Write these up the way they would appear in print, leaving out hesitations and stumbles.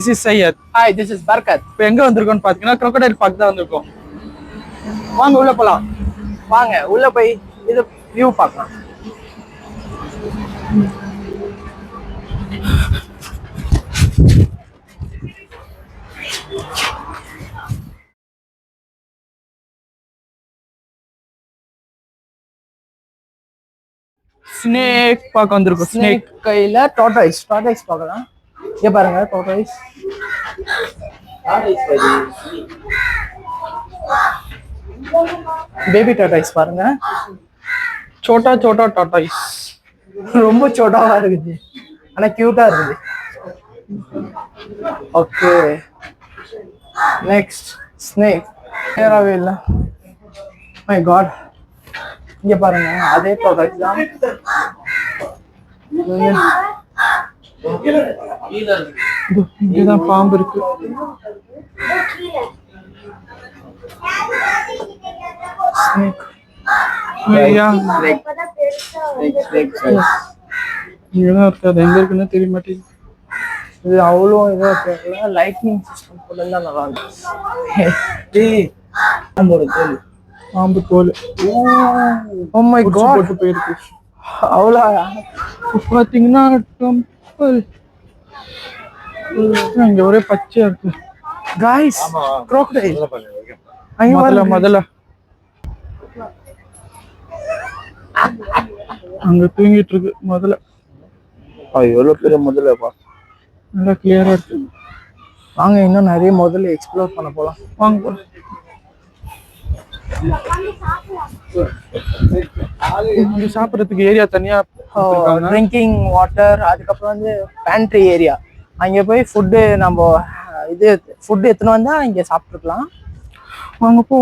This is Sayyid. Hi, this is Barkat. இப்போ எங்க வந்திருக்கோம்னு பாத்தீங்கன்னா crocodile park தான் வந்திருக்கோம். வாங்க உள்ள போலாம். வாங்க உள்ள போய் இது வியூ பார்க்கலாம். ஸ்னேக் பார்க்க வந்திருக்கோம். ஸ்னேக் கையில டார்டாய்ஸ் பார்க்கலாம். இங்க பாருங்க டார்டாய்ஸ். பேபி டார்டாய்ஸ் பாருங்க. சோட்டா டார்டாய்ஸ். ரொம்ப சோட்டாவா இருக்குது. ஆனா கியூட்டா இருக்குது. ஓகே. Next snake. நேராவே இல்ல. My god. இங்க பாருங்க அதே டார்டாய்ஸ் தான். இங்கதான் பாம்பு இருக்கு. ஸ்னேக். இங்கதான் இருக்காது. எங்க இருக்குன்னு தெரிய மாட்டேங்குது. இது அவ்வளோ இதா தெரியல. லைட்னிங் சிஸ்டம் போட்டுதான் நல்லா இருக்கு. பாம்பு தோல். ஓ மை காட் போட்டு போயிருக்கு. அவ்வளோ பாத்தீங்கன்னா டெம்பிள் இங்க ஒரே பச்சையா இருக்கு. காய்ஸ் crocodile முதல்ல அங்க தூங்கிட்டு இருக்கு முதல்ல. எவ்வளவு பெரிய முதல்லப்பா. நல்லா கிளியரா இருக்கு. வாங்க இன்னும் நிறைய முதல்ல எக்ஸ்ப்ளோர் பண்ண போலாம். வாங்க. இங்க சாப்பிடறதுக்கு ஏரியா தனியா ட்ரிங்கிங் வாட்டர், அதுக்கப்புறம் வந்து பேண்ட்ரி ஏரியா. அங்கே போய் ஃபுட்டு நம்ம இது ஃபுட்டு எடுத்துன்னு வந்தா இங்கே சாப்பிட்டுருக்கலாம். வாங்க போ.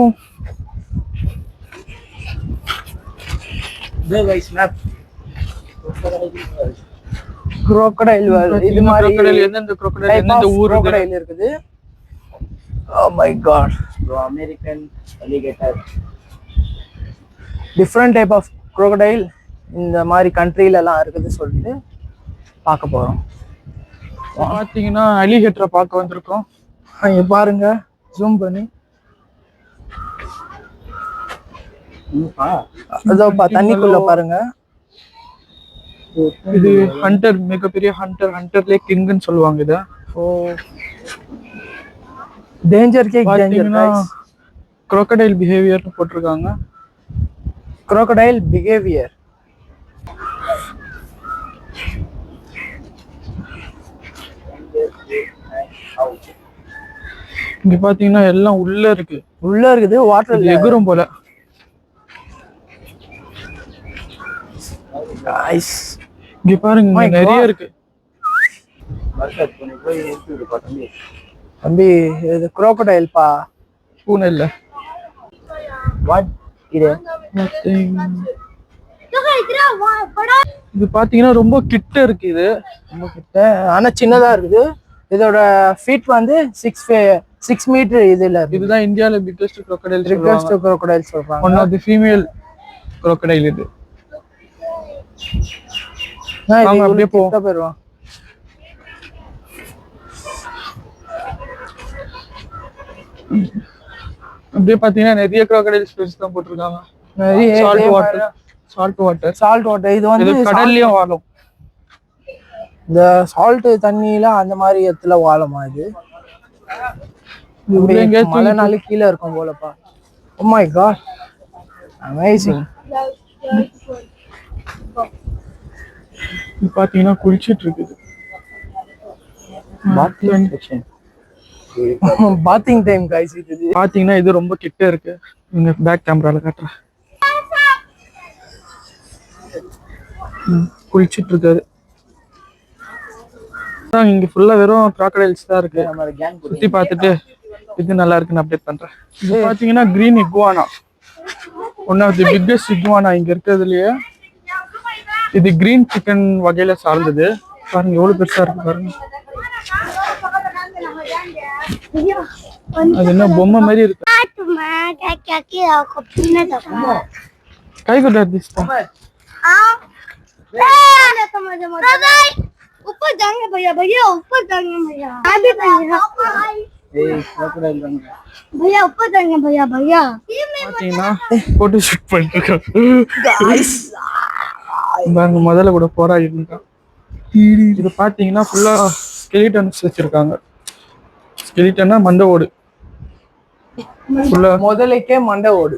crocodile இது மாதிரி எந்தெந்த crocodile எந்தெந்த ஊர் crocodile இருக்குது. Oh my god. American alligator. Different type of crocodile இந்த மாதிரி கண்ட்ரில எல்லாம் இருக்குது சொல்லிட்டு பார்க்க போறோம். பாத்தீங்கன்னா அலிகேட்டரை பார்க்க வந்திருக்கோம். இங்க பாருங்க ஜூம் பண்ணி. அதோ தண்ணிக்குள்ள பாருங்க. இது ஹண்டர், மிகப்பெரிய ஹண்டர்லே கிங்னு சொல்லுவாங்க இத. ஓ டேஞ்சர் கேக் டேஞ்சர் गाइस. crocodile behavior போட்டுருக்காங்க. crocodile behavior. இங்க பாத்தீங்கன்னா எல்லாம் உள்ள இருக்குது. வாட்டர் எகுரும் போல. गाइस இங்க பாருங்க நிறைய இருக்கு. தம்பி இது crocodile பா, பூனை இல்ல. வாட் இது? இது பாத்தீங்கன்னா ரொம்ப கிட்ட இருக்கு. இது ரொம்ப கிட்ட ஆனா சின்னதா இருக்குது. இதோட ஃபீட் வந்து 6 மீட்டர். இதுதான் இந்தியால பிக்கஸ்ட் crocodile சொல்றாங்க. One of the female crocodile இது. வாங்க அப்படியே போறோம். அப்படியே பாத்தீங்கன்னா நிறைய crocodile species தான் போட்டுருக்காங்க. நிறைய சால்ட் வாட்டர். இது வந்து கடல்லயும் வாழும். இந்த சால்ட் தண்ணியில அந்த மாதிரி இடத்துல வாழுமா இது? மழை நாள் கீழே இருக்கும் போலப்பா. Oh my god, amazing. பாத்தீங்கன்னா குளிச்சிட்டு இருக்குது. Bathing time guys. இது பாத்தீங்கன்னா இது ரொம்ப கிட்ட இருக்கு. இங்க பேக் கேமரால காட்டுறேன். குளிச்சிட்டு இருக்காரு. இங்க ஃபுல்லா வெறும் crocodiles தான் இருக்கு. சுத்தி பார்த்துட்டு இது நல்லா இருக்குன்னு அப்டேட் பண்றேன். இது பாத்தீங்கன்னா green iguana, one of the biggest iguana இங்க இருக்கிறதுலயே. இது கிரீன் சிக்கன் வகையில சார்ந்தது. பாருங்க எவ்வளவு பெருசா இருக்கு பாருங்க. அது என்ன பொம்மை மாதிரி இருக்கு. கை கொட்டாது. ऊपर जाएंगे भैया भैया ऊपर जाएंगे भैया अभी भैया crocodile தாங்க. भैया ऊपर जाएंगे भैया भैया பாத்தீங்கன்னா போட்டோ ஷூட் பண்ணிட்டு இருக்கான் பாருங்க முதல்ல கூட போராடிட்டு இருக்கான் இது பாத்தீங்கன்னா ஃபுல்லா ஸ்கெலிட்டன்ஸ் வச்சிருக்காங்க ஸ்கெலிட்டன்னா மண்டை ஓடு ஃபுல்லா முதலைக்கே மண்டை ஓடு.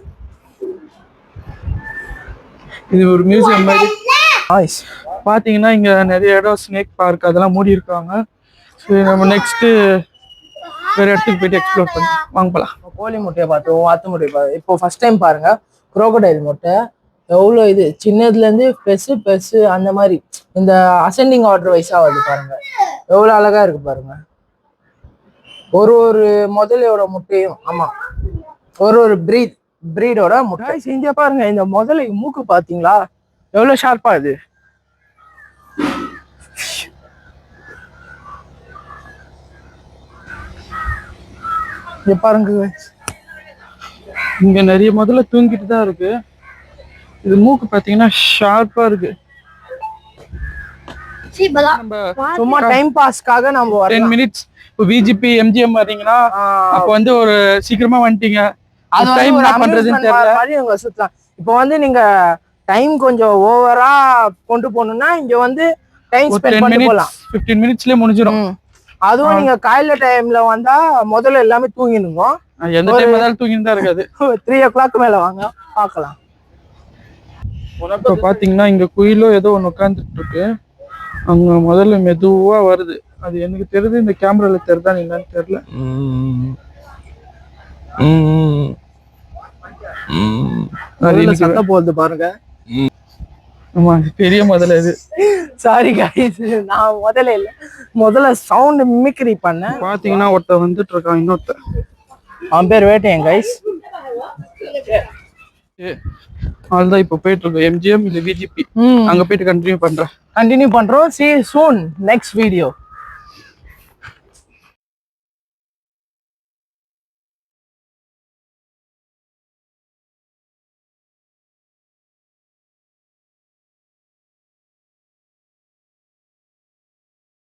இது ஒரு மியூசியம் மாதிரி நாய்ஸ். பாத்தீங்கன்னா இங்க நிறைய இடம் ஸ்னேக் பார்க் அதெல்லாம் மூடி இருக்காங்க சரி நம்ம நெக்ஸ்ட் வேற இடத்துக்கு போயிட்டு எக்ஸ்ப்ளோர் பண்ணி வாங்க போலாம் கோழி முட்டையை பார்த்தோம், வாத்து முட்டையை பார்த்தோம். இப்போ ஃபர்ஸ்ட் டைம் பாருங்க crocodile முட்டை எவ்வளோ இது சின்னதுல இருந்து பெருசு பெருசு அந்த மாதிரி இந்த அசெண்டிங் ஆர்டர் வைஸா வருது பாருங்க. எவ்வளவு அழகா இருக்கு பாருங்க. ஒரு ஒரு முதலையோட முட்டையும் ஆமா ஒரு ஒரு பிரீடோட முட்டை. இங்க பாருங்க இந்த முதலை மூக்கு பாத்தீங்களா எவ்வளவு ஷார்ப்பா இது. இங்க பாருங்க இங்க நிறைய முதல்ல தூங்கிட்டு தான் இருக்கு இது மூக்கு பாத்தீங்கன்னா ஷார்ப்பா இருக்கு सी बला நம்ம சும்மா டைம் பாஸ்க்காக நம்ம 10 வரலாம். மினிட்ஸ் இப்போ விஜிபி எம்ஜிஎம் வர்றீங்கன்னா அப்போ வந்து ஒரு சீக்கிரமா வந்துட்டீங்க அது வந்து டைம் ஒரு என்ன பண்றதுன்னு amusement தெரியல மாதிரி இவங்க சுத்தலாம். இப்போ வந்து நீங்க டைம் கொஞ்சம் ஓவரா கொண்டு போகணும்னா இங்க வந்து டைம் ஒரு ஸ்பெண்ட் 10 பண்ணிட்டு மினிட்ஸ் போலாம். 15 மினிட்ஸ்லயே முடிஞ்சிடும் அதுவும் நீங்க காலையில டைம்ல வந்தா முதல்ல எல்லாமே தூங்கிடுங்க. எந்த டைம் வந்தாலும் தூங்கிட்டு தான் இருக்காது 3 o'clock மேல வாங்க பார்க்கலாம். இப்போ பாத்தீங்கன்னா இங்க குயிலோ ஏதோ ஒன்று உட்காந்துட்டு இருக்கு அங்க முதல்ல மெதுவா வருது அது எனக்கு தெரியுது இந்த கேமரால தெரியுதா என்னன்னு தெரியல அது முதல்ல இன்னைக்கு- சத்தம் போகுது பாருங்க. ஆமா அது பெரிய முதல்ல இது சாரி கைஸ் நான் முதல்ல சவுண்ட் மிமிக்ரி பண்ணேன். பாத்தீங்கன்னா ஒருத்த வந்துட்டு இருக்கான் இன்னொருத்த அவன் பேர் வேட்டையன் கைஸ். அதுதான் இப்போ போயிட்டு இருக்கோம் எம்ஜிஎம் இல்ல விஜிபி அங்க போயிட்டு கண்டினியூ பண்றேன் கண்டினியூ பண்றோம். see you soon next video.